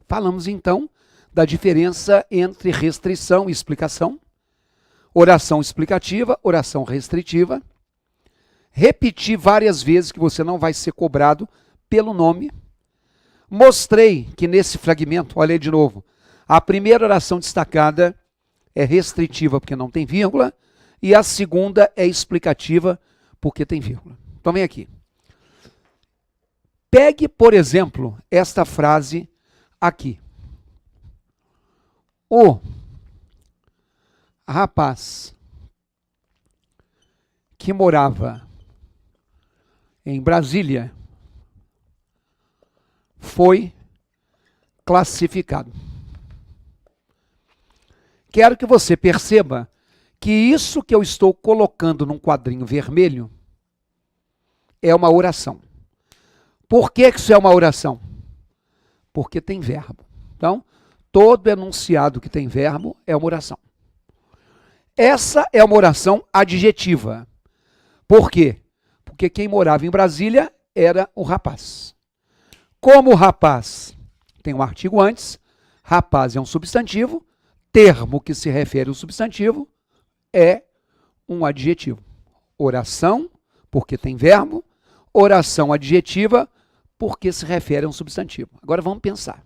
Falamos então da diferença entre restrição e explicação, oração explicativa, oração restritiva. Repeti várias vezes que você não vai ser cobrado pelo nome. Mostrei que nesse fragmento, olha aí de novo, a primeira oração destacada é restritiva porque não tem vírgula e a segunda é explicativa porque tem vírgula. Então vem aqui. Pegue, por exemplo, esta frase aqui. O rapaz que morava em Brasília foi classificado. Quero que você perceba que isso que eu estou colocando num quadrinho vermelho é uma oração. Por que isso é uma oração? Porque tem verbo. Então, todo enunciado que tem verbo é uma oração. Essa é uma oração adjetiva. Por quê? Porque quem morava em Brasília era o rapaz. Como o rapaz tem um artigo antes, rapaz é um substantivo, termo que se refere ao substantivo é um adjetivo. Oração, porque tem verbo, oração adjetiva, porque se refere a um substantivo. Agora vamos pensar.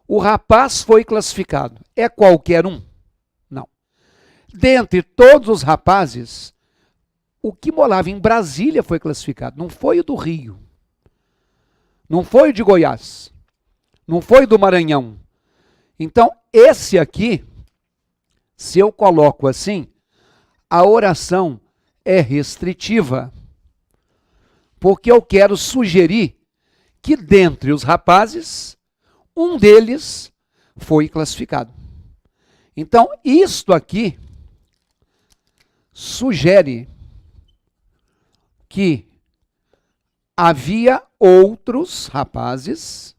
O rapaz foi classificado. É qualquer um? Não. Dentre todos os rapazes, o que morava em Brasília foi classificado. Não foi o do Rio. Não foi o de Goiás. Não foi o do Maranhão. Então, esse aqui, se eu coloco assim, a oração é restritiva. Porque eu quero sugerir que dentre os rapazes, um deles foi classificado. Então, isto aqui sugere que havia outros rapazes,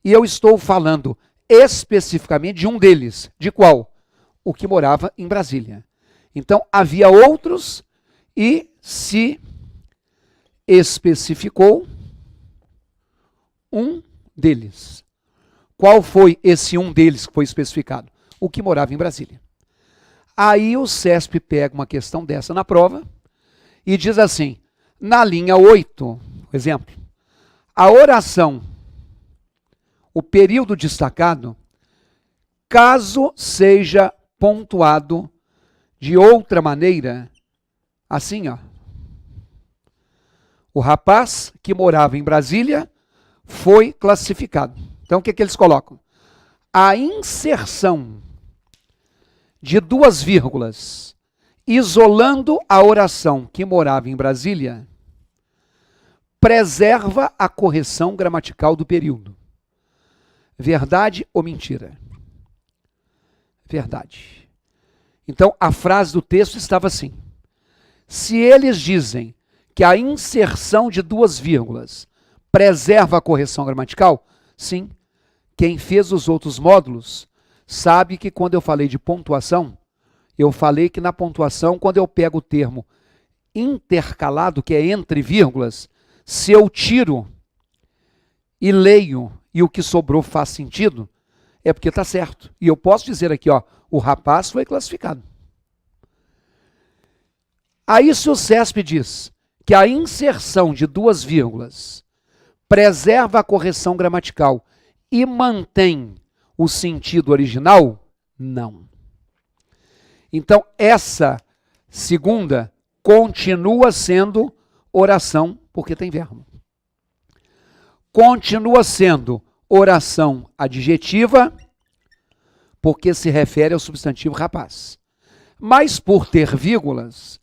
e eu estou falando especificamente de um deles. De qual? O que morava em Brasília. Então, havia outros e se especificou um deles. Qual foi esse um deles que foi especificado? O que morava em Brasília. Aí o CESP pega uma questão dessa na prova e diz assim, na linha 8, exemplo, a oração, o período destacado, caso seja pontuado de outra maneira, assim, ó. O rapaz que morava em Brasília foi classificado. Então, o que eles colocam? A inserção de duas vírgulas, isolando a oração que morava em Brasília, preserva a correção gramatical do período. Verdade ou mentira? Verdade. Então, a frase do texto estava assim. Se eles dizem que a inserção de duas vírgulas preserva a correção gramatical, sim. Quem fez os outros módulos sabe que quando eu falei de pontuação, eu falei que na pontuação, quando eu pego o termo intercalado, que é entre vírgulas, se eu tiro e leio e o que sobrou faz sentido, é porque está certo. E eu posso dizer aqui, ó, o rapaz foi classificado. Aí se o CESP diz que a inserção de duas vírgulas preserva a correção gramatical e mantém o sentido original, não. Então, essa segunda continua sendo oração, porque tem verbo. Continua sendo oração adjetiva, porque se refere ao substantivo rapaz. Mas, por ter vírgulas,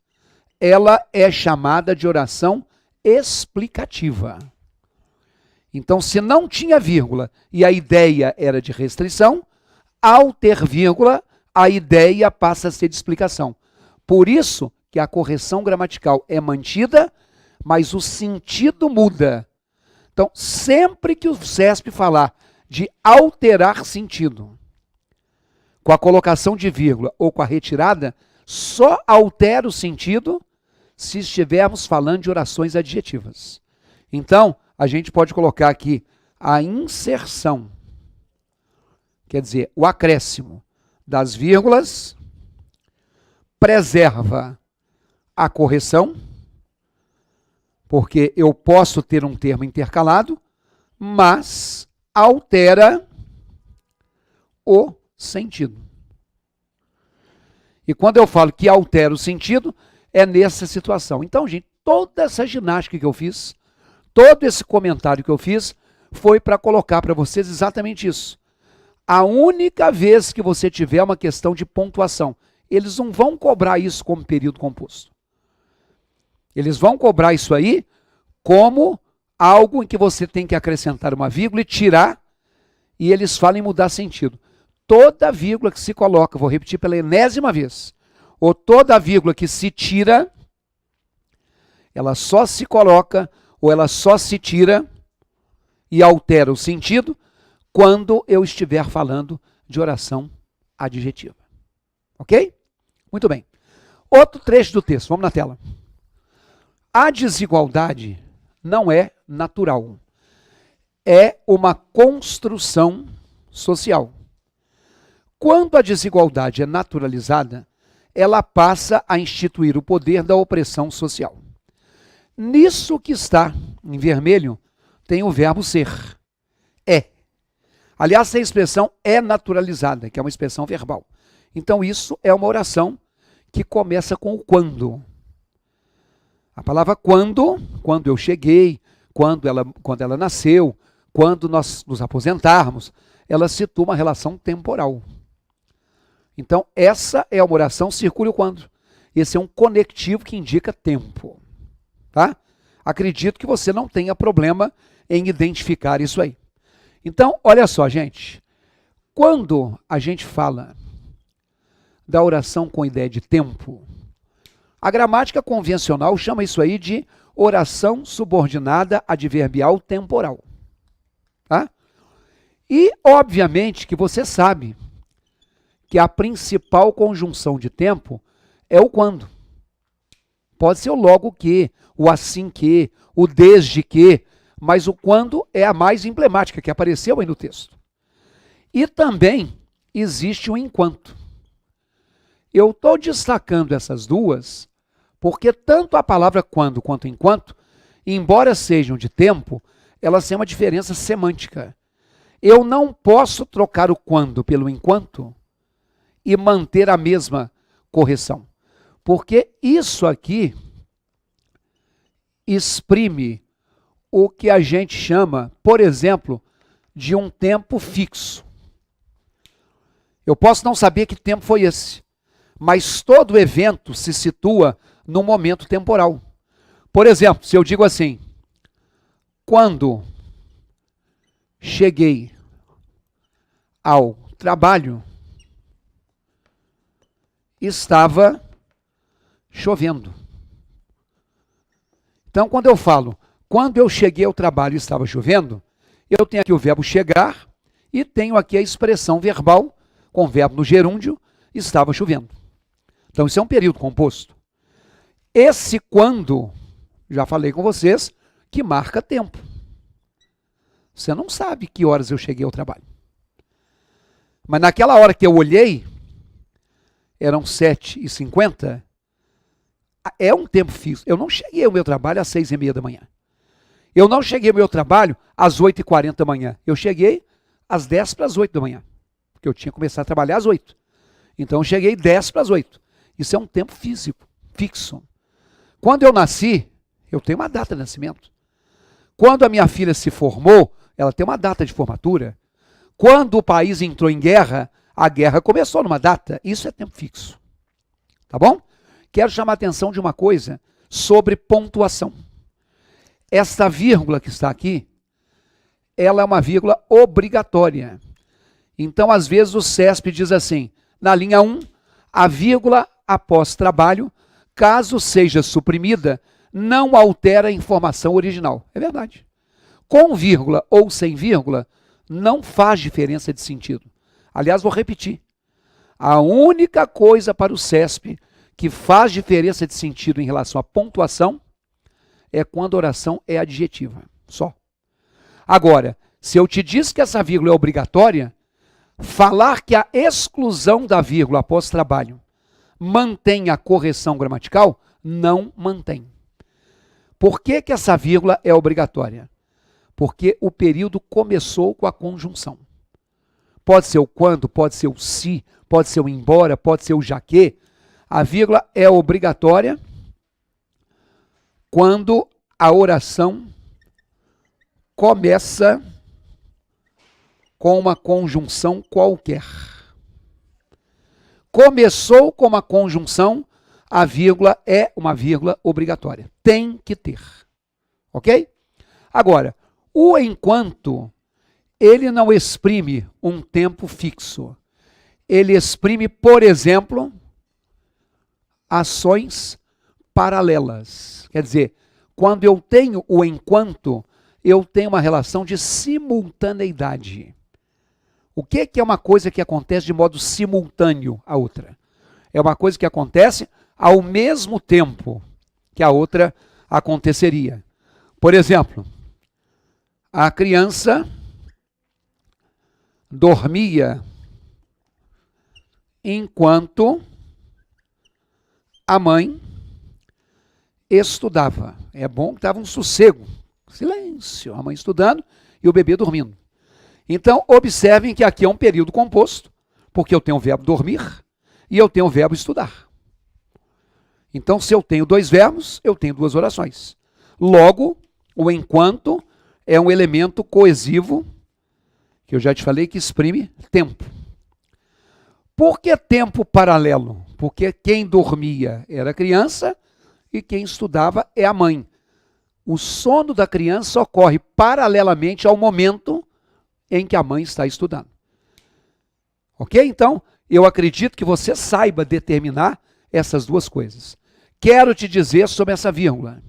ela é chamada de oração explicativa. Então, se não tinha vírgula e a ideia era de restrição, ao ter vírgula, a ideia passa a ser de explicação. Por isso que a correção gramatical é mantida, mas o sentido muda. Então, sempre que o CESP falar de alterar sentido, com a colocação de vírgula ou com a retirada, só altera o sentido se estivermos falando de orações adjetivas. Então, a gente pode colocar aqui a inserção, quer dizer, o acréscimo das vírgulas, preserva a correção, porque eu posso ter um termo intercalado, mas altera o sentido. E quando eu falo que altera o sentido, é nessa situação. Então, gente, toda essa ginástica que eu fiz, todo esse comentário que eu fiz, foi para colocar para vocês exatamente isso. A única vez que você tiver uma questão de pontuação, eles não vão cobrar isso como período composto. Eles vão cobrar isso aí como algo em que você tem que acrescentar uma vírgula e tirar, e eles falam em mudar sentido. Toda vírgula que se coloca, vou repetir pela enésima vez, ou toda vírgula que se tira, ela só se coloca, ou ela só se tira e altera o sentido quando eu estiver falando de oração adjetiva. Ok? Muito bem. Outro trecho do texto, vamos na tela. A desigualdade não é natural. É uma construção social. Quando a desigualdade é naturalizada, ela passa a instituir o poder da opressão social. Nisso que está em vermelho, tem o verbo ser. É. Aliás, a expressão é naturalizada, que é uma expressão verbal. Então, isso é uma oração que começa com o quando. A palavra quando eu cheguei, quando ela nasceu, quando nós nos aposentarmos, ela situa uma relação temporal. Então, essa é uma oração circule o quando. Esse é um conectivo que indica tempo. Tá? Acredito que você não tenha problema em identificar isso aí. Então, olha só, gente. Quando a gente fala da oração com ideia de tempo, a gramática convencional chama isso aí de oração subordinada adverbial temporal. Tá? E, obviamente, que você sabe que a principal conjunção de tempo é o quando. Pode ser o logo que, o assim que, o desde que, mas o quando é a mais emblemática, que apareceu aí no texto. E também existe o enquanto. Eu estou destacando essas duas, porque tanto a palavra quando quanto enquanto, embora sejam de tempo, elas têm uma diferença semântica. Eu não posso trocar o quando pelo enquanto e manter a mesma correção. Porque isso aqui exprime o que a gente chama, por exemplo, de um tempo fixo. Eu posso não saber que tempo foi esse, mas todo evento se situa num momento temporal. Por exemplo, se eu digo assim, quando cheguei ao trabalho, estava chovendo. Então, quando eu falo, quando eu cheguei ao trabalho e estava chovendo, eu tenho aqui o verbo chegar e tenho aqui a expressão verbal com o verbo no gerúndio, estava chovendo. Então, isso é um período composto. Esse quando, já falei com vocês, que marca tempo. Você não sabe que horas eu cheguei ao trabalho. Mas naquela hora que eu olhei, eram 7h50, é um tempo fixo. Eu não cheguei ao meu trabalho às 6h30 da manhã. Eu não cheguei ao meu trabalho às 8h40 da manhã. Eu cheguei às 7h50 da manhã. Porque eu tinha começado a trabalhar às 8h. Então eu cheguei 7h50. Isso é um tempo físico, fixo. Quando eu nasci, eu tenho uma data de nascimento. Quando a minha filha se formou, ela tem uma data de formatura. Quando o país entrou em guerra, a guerra começou numa data. Isso é tempo fixo. Tá bom? Quero chamar a atenção de uma coisa sobre pontuação. Esta vírgula que está aqui, ela é uma vírgula obrigatória. Então, às vezes, o CESP diz assim, na linha 1, a vírgula após trabalho, caso seja suprimida, não altera a informação original. É verdade. Com vírgula ou sem vírgula, não faz diferença de sentido. Aliás, vou repetir. A única coisa para o CESP que faz diferença de sentido em relação à pontuação é quando a oração é adjetiva. Só. Agora, Se eu te disse que essa vírgula é obrigatória, falar que a exclusão da vírgula após trabalho mantém a correção gramatical, não mantém. Por que que essa vírgula é obrigatória? Porque o período começou com a conjunção. Pode ser o quando, pode ser o se, pode ser o embora, pode ser o já que. A vírgula é obrigatória quando a oração começa com uma conjunção qualquer. Começou com uma conjunção, a vírgula é uma vírgula obrigatória. Tem que ter. Ok? Agora, o enquanto, ele não exprime um tempo fixo. Ele exprime, por exemplo, ações paralelas. Quer dizer, quando eu tenho o enquanto, eu tenho uma relação de simultaneidade. O que é uma coisa que acontece de modo simultâneo à outra? É uma coisa que acontece ao mesmo tempo que a outra aconteceria. Por exemplo, a criança dormia enquanto a mãe estudava. É bom que estava um sossego, silêncio, a mãe estudando e o bebê dormindo. Então, observem que aqui é um período composto, porque eu tenho o verbo dormir e eu tenho o verbo estudar. Então, se eu tenho dois verbos, eu tenho duas orações. Logo, o enquanto é um elemento coesivo, que eu já te falei que exprime tempo. Por que tempo paralelo? Porque quem dormia era a criança e quem estudava é a mãe. O sono da criança ocorre paralelamente ao momento em que a mãe está estudando. Ok? Então, eu acredito que você saiba determinar essas duas coisas. Quero te dizer sobre essa vírgula.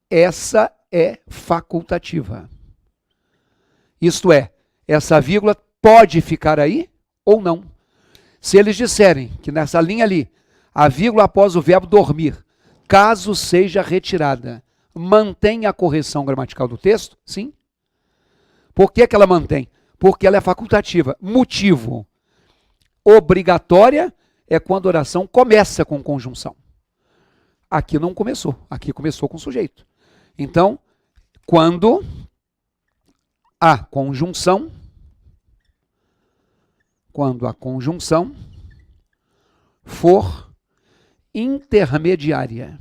Essa é facultativa. Isto é, essa vírgula pode ficar aí ou não. Se eles disserem que nessa linha ali, a vírgula após o verbo dormir, caso seja retirada, mantém a correção gramatical do texto? Sim. Por que que ela mantém? Porque ela é facultativa. Motivo. Obrigatória é quando a oração começa com conjunção. Aqui não começou. Aqui começou com sujeito. Então, quando a conjunção for intermediária.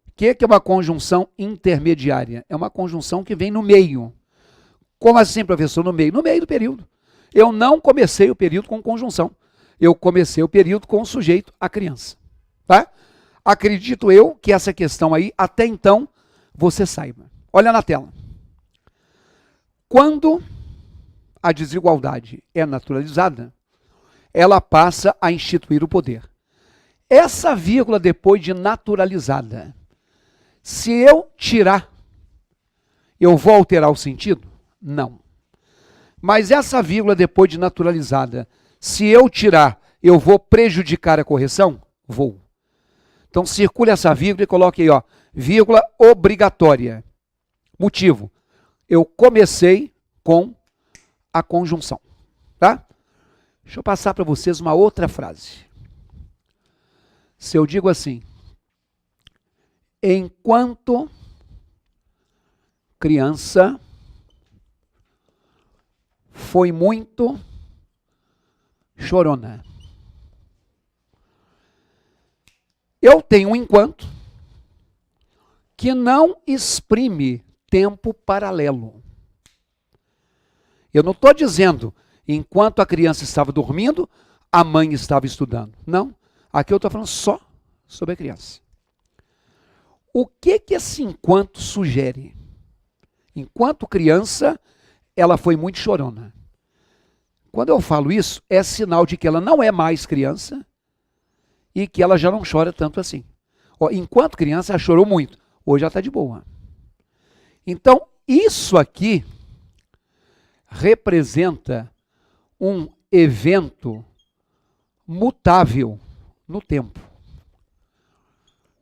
O que é uma conjunção intermediária? É uma conjunção que vem no meio. Como assim, professor? No meio? No meio do período. Eu não comecei o período com conjunção. Eu comecei o período com o sujeito, a criança. Tá? Acredito eu que essa questão aí, até então, você saiba. Olha na tela. Quando a desigualdade é naturalizada, ela passa a instituir o poder. Essa vírgula depois de naturalizada, se eu tirar, eu vou alterar o sentido? Não. Mas essa vírgula depois de naturalizada, se eu tirar, eu vou prejudicar a correção? Vou. Então circule essa vírgula e coloque aí, ó, vírgula obrigatória. Motivo, eu comecei com a conjunção, tá? Deixa eu passar para vocês uma outra frase. Se eu digo assim, enquanto criança foi muito chorona. Eu tenho um enquanto que não exprime tempo paralelo. Eu não estou dizendo, enquanto a criança estava dormindo, a mãe estava estudando. Não. Aqui eu estou falando só sobre a criança. O que esse enquanto sugere? Enquanto criança, ela foi muito chorona. Quando eu falo isso, é sinal de que ela não é mais criança e que ela já não chora tanto assim. Ó, enquanto criança, ela chorou muito. Hoje ela está de boa. Então, isso aqui representa um evento mutável no tempo.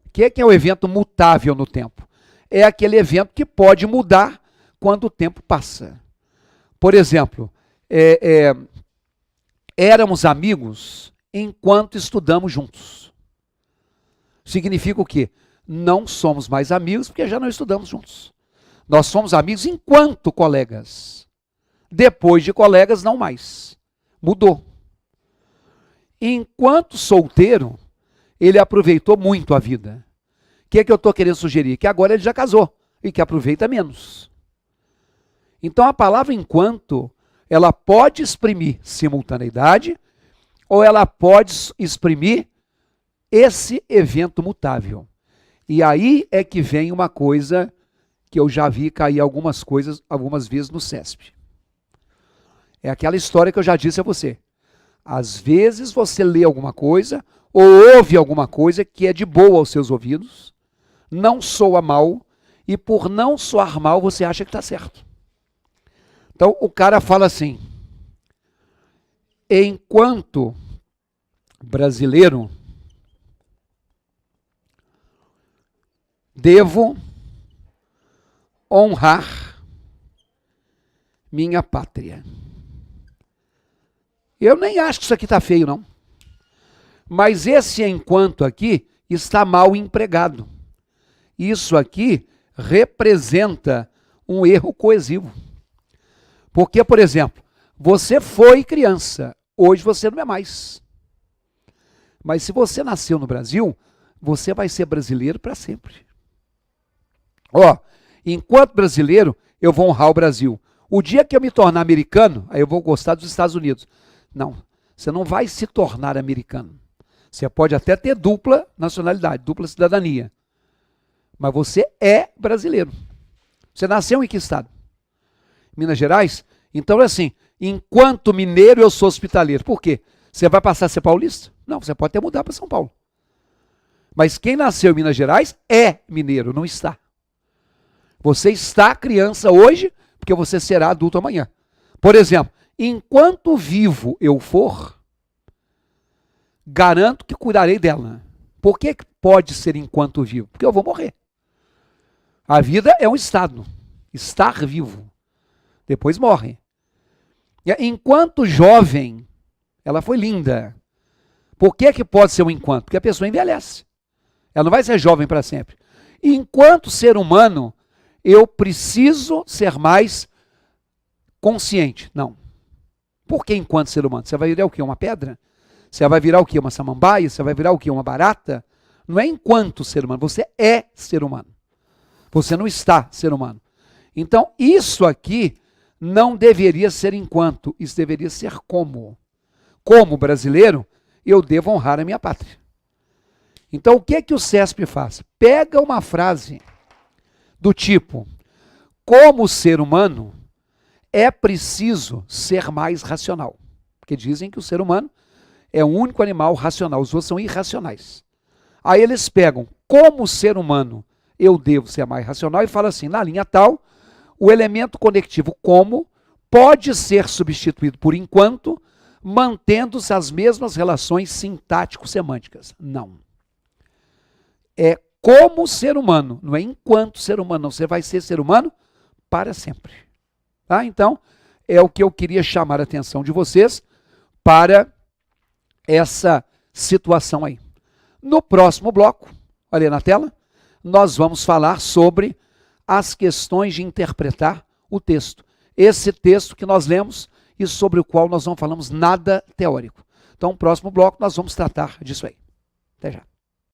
O que é o evento mutável no tempo? é aquele evento que pode mudar quando o tempo passa. Por exemplo, éramos amigos enquanto estudamos juntos. Significa o quê? Não somos mais amigos porque já não estudamos juntos. Nós somos amigos enquanto colegas. Depois de colegas, não mais. Mudou. Enquanto solteiro, ele aproveitou muito a vida. O que é que eu estou querendo sugerir? Que agora ele já casou e que aproveita menos. Então a palavra enquanto, ela pode exprimir simultaneidade ou ela pode exprimir esse evento mutável. E aí é que vem uma coisa que eu já vi cair algumas vezes no CESP. É aquela história que eu já disse a você. Às vezes você lê alguma coisa ou ouve alguma coisa que é de boa aos seus ouvidos, não soa mal, e por não soar mal você acha que está certo. Então o cara fala assim: enquanto brasileiro, devo honrar minha pátria. Eu nem acho que isso aqui está feio, não. Mas esse enquanto aqui está mal empregado. Isso aqui representa um erro coesivo. Porque, por exemplo, você foi criança, hoje você não é mais. Mas se você nasceu no Brasil, você vai ser brasileiro para sempre. Ó, enquanto brasileiro, eu vou honrar o Brasil. O dia que eu me tornar americano, aí eu vou gostar dos Estados Unidos. Não, você não vai se tornar americano. Você pode até ter dupla nacionalidade, dupla cidadania. Mas você é brasileiro. Você nasceu em que estado? Minas Gerais? Então é assim, enquanto mineiro eu sou hospitaleiro. Por quê? Você vai passar a ser paulista? Não, você pode até mudar para São Paulo. Mas quem nasceu em Minas Gerais é mineiro, não está. Você está criança hoje, porque você será adulto amanhã. Por exemplo, enquanto vivo eu for, garanto que cuidarei dela. Por que pode ser enquanto vivo? Porque eu vou morrer. A vida é um estado, estar vivo. Depois morre. Enquanto jovem, ela foi linda. Por que pode ser um enquanto? Porque a pessoa envelhece. Ela não vai ser jovem para sempre. Enquanto ser humano, eu preciso ser mais consciente. Não. Por que enquanto ser humano? Você vai virar o quê? Uma pedra? Você vai virar o quê? Uma samambaia? Você vai virar o quê? Uma barata? Não é enquanto ser humano, você é ser humano. Você não está ser humano. Então, isso aqui não deveria ser enquanto, isso deveria ser como. Como brasileiro, eu devo honrar a minha pátria. Então, o que é que o CESP faz? Pega uma frase do tipo: como ser humano, é preciso ser mais racional. Porque dizem que o ser humano é o único animal racional, os outros são irracionais. Aí eles pegam, como ser humano, eu devo ser mais racional, e falam assim, na linha tal, o elemento conectivo como pode ser substituído por enquanto, mantendo-se as mesmas relações sintático-semânticas. Não. É como ser humano, não é enquanto ser humano, não. Você vai ser ser humano para sempre. Tá? Então, é o que eu queria chamar a atenção de vocês para essa situação aí. No próximo bloco, olha aí na tela, nós vamos falar sobre as questões de interpretar o texto. Esse texto que nós lemos e sobre o qual nós não falamos nada teórico. Então, no próximo bloco, nós vamos tratar disso aí. Até já.